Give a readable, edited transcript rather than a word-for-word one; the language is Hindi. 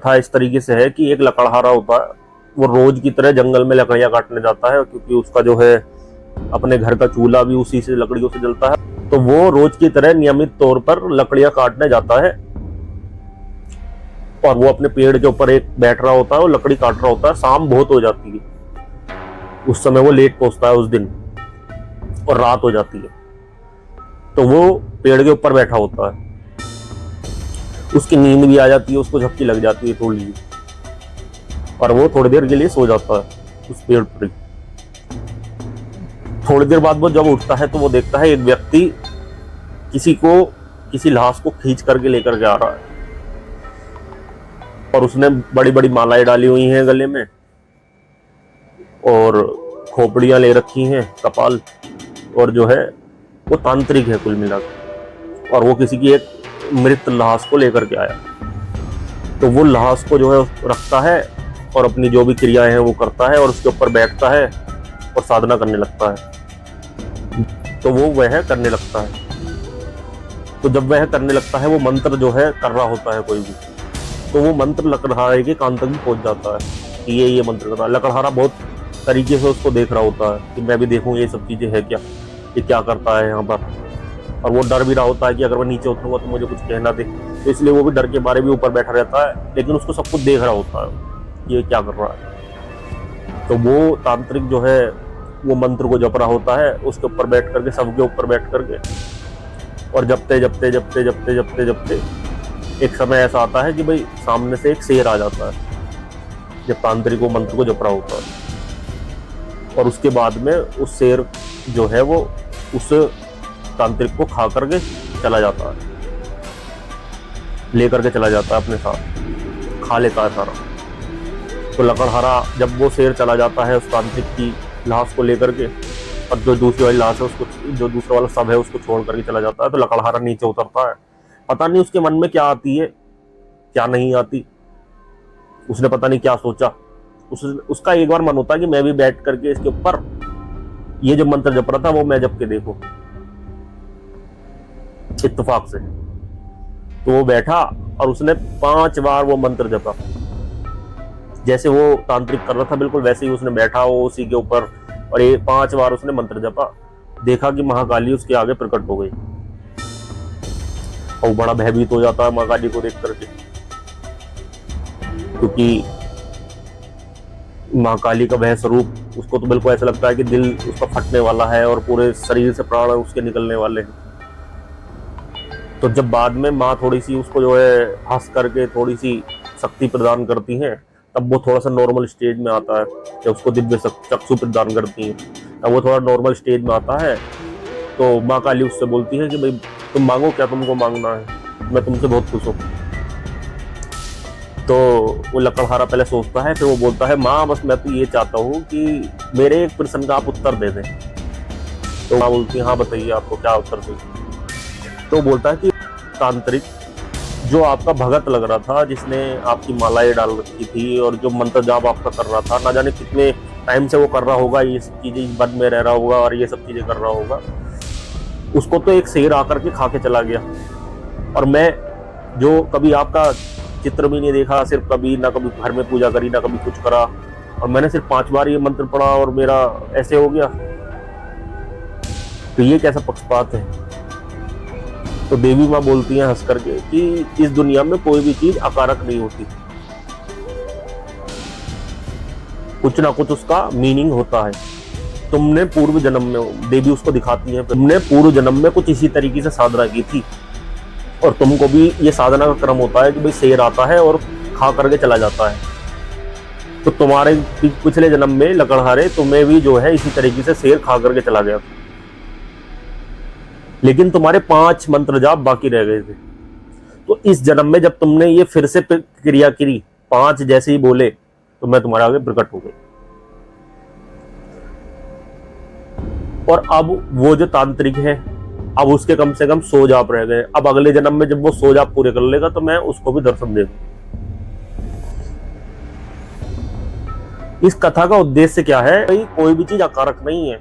कथा इस तरीके से है कि एक लकड़हारा होता है, वो रोज की तरह जंगल में लकड़ियां काटने जाता है, क्योंकि उसका जो है अपने घर का चूल्हा भी उसी से लकड़ियों से जलता है। तो वो रोज की तरह नियमित तौर पर लकड़ियां काटने जाता है और वो अपने पेड़ के ऊपर एक बैठ रहा होता है और लकड़ी काट रहा होता है। शाम बहुत हो जाती है, उस समय वो लेट पहुंचता है उस दिन, और रात हो जाती है। तो वो पेड़ के ऊपर बैठा होता है, उसकी नींद भी आ जाती है, उसको झपकी लग जाती है थोड़ी सी, और वो थोड़ी देर के लिए सो जाता है उस पेड़ पर। थोड़ी देर बाद वो जब उठता है तो वो देखता है एक व्यक्ति किसी लाश को खींच करके लेकर के आ रहा है, और उसने बड़ी बड़ी मालाएं डाली हुई हैं गले में, और खोपड़ियां ले रखी हैं कपाल, और जो है वो तांत्रिक है कुल मिलाकर, और वो किसी की एक मृत लाश को लेकर के आया। तो वो लाश को जो है रखता है और अपनी जो भी क्रियाएं हैं वो करता है, और उसके ऊपर बैठता है और साधना करने लगता है। तो वो वह करने लगता है। तो जब वह करने लगता है, वो मंत्र जो है कर रहा होता है कोई भी, तो वो मंत्र लकड़हारे के कान तक भी पहुंच जाता है कि ये मंत्र कर रहा है। लकड़हारा बहुत तरीके से उसको देख रहा होता है कि मैं भी देखूं ये सब चीजें है क्या, ये क्या करता है यहाँ पर। और वो डर भी रहा होता है कि अगर मैं नीचे उतरूंगा तो मुझे कुछ कहना दे, तो इसलिए वो भी डर के मारे भी ऊपर बैठा रहता है, लेकिन उसको सब कुछ देख रहा होता है ये क्या कर रहा है। तो वो तांत्रिक जो है वो मंत्र को जप रहा होता है उसके ऊपर बैठ करके, सबके ऊपर बैठ करके, और जपते जपते जपते जपते जपते जपते एक समय ऐसा आता है कि भाई सामने से एक शेर आ जाता है जब तांत्रिक वो मंत्र को जप रहा होता है। और उसके बाद में उस शेर जो है वो उस तांत्रिक को खा करके चला जाता है, लेकर के चला जाता है अपने साथ, खा लेता है सारा। तो लकड़हारा जब वो शेर चला जाता है उस तांत्रिक की लाश को लेकर के, और जो दूसरी वाली लाश है उसको, जो दूसरा वाला सब है उसको छोड़ करके चला जाता है, तो लकड़हारा नीचे उतरता है। पता नहीं उसके मन में क्या आती है क्या नहीं आती, उसने पता नहीं क्या सोचा। उसका एक बार मन होता है कि मैं भी बैठ करके इसके ऊपर ये जो मंत्र जप रहा था वो मैं जप के देखूं, इत्तेफाक से। तो वो बैठा और उसने 5 बार वो मंत्र जपा, जैसे वो तांत्रिक कर रहा था बिल्कुल वैसे ही उसने बैठा वो उसी के ऊपर, और ये 5 बार उसने मंत्र जपा। देखा कि महाकाली उसके आगे प्रकट हो गई, और वो बड़ा भयभीत हो जाता है महाकाली को देख करके, क्योंकि महाकाली का वह स्वरूप उसको तो बिल्कुल ऐसा लगता है कि दिल उसका फटने वाला है और पूरे शरीर से प्राण उसके निकलने वाले हैं। तो जब बाद में माँ थोड़ी सी उसको जो है हंस करके थोड़ी सी शक्ति प्रदान करती हैं, तब वो थोड़ा सा नॉर्मल स्टेज में आता है, जब उसको दिव्य चक्षु प्रदान करती हैं तब वो थोड़ा नॉर्मल स्टेज में आता है। तो माँ काली उससे बोलती है कि भाई तुम मांगो, क्या तुमको मांगना है, मैं तुमसे बहुत खुश हूँ। तो वो लकड़हारा पहले सोचता है, फिर वो बोलता है माँ बस मैं तो ये चाहता हूँ कि मेरे एक प्रश्न का आप उत्तर दे दें। तो माँ बोलती है हाँ बताइए आपको क्या उत्तर चाहिए। तो बोलता है कि तांत्रिक जो आपका भगत लग रहा था, जिसने आपकी मालाएं डाल रखी थी और जो मंत्र जाप आपका कर रहा था, ना जाने कितने टाइम से वो कर रहा होगा, ये सब चीजें वन में रह रहा होगा और ये सब चीजें कर रहा होगा, उसको तो एक शेर आकर के खा के चला गया। और मैं जो कभी आपका चित्र भी नहीं देखा, सिर्फ कभी ना कभी घर में पूजा करी ना कभी कुछ करा, और मैंने सिर्फ 5 बार ये मंत्र पढ़ा और मेरा ऐसे हो गया, तो ये कैसा पक्षपात है। तो देवी माँ बोलती हैं हंस करके कि इस दुनिया में कोई भी चीज अकारक नहीं होती, कुछ ना कुछ उसका मीनिंग होता है। तुमने पूर्व जन्म में, देवी उसको दिखाती है, तुमने पूर्व जन्म में कुछ इसी तरीके से साधना की थी, और तुमको भी ये साधना का क्रम होता है कि भाई शेर आता है और खा करके चला जाता है। तो तुम्हारे पिछले जन्म में लकड़हारे तुम्हें भी जो है इसी तरीके से शेर खा करके चला गया, लेकिन तुम्हारे 5 मंत्र जाप बाकी रह गए थे। तो इस जन्म में जब तुमने ये फिर से क्रिया करी, 5 जैसे ही बोले, तो मैं तुम्हारे आगे प्रकट हो गई। और अब वो जो तांत्रिक है, अब उसके कम से कम 100 जाप रह गए। अब अगले जन्म में जब वो 100 जाप पूरे कर लेगा तो मैं उसको भी दर्शन दे दूंगा। इस कथा का उद्देश्य क्या है? कोई भी चीज अकारक नहीं है।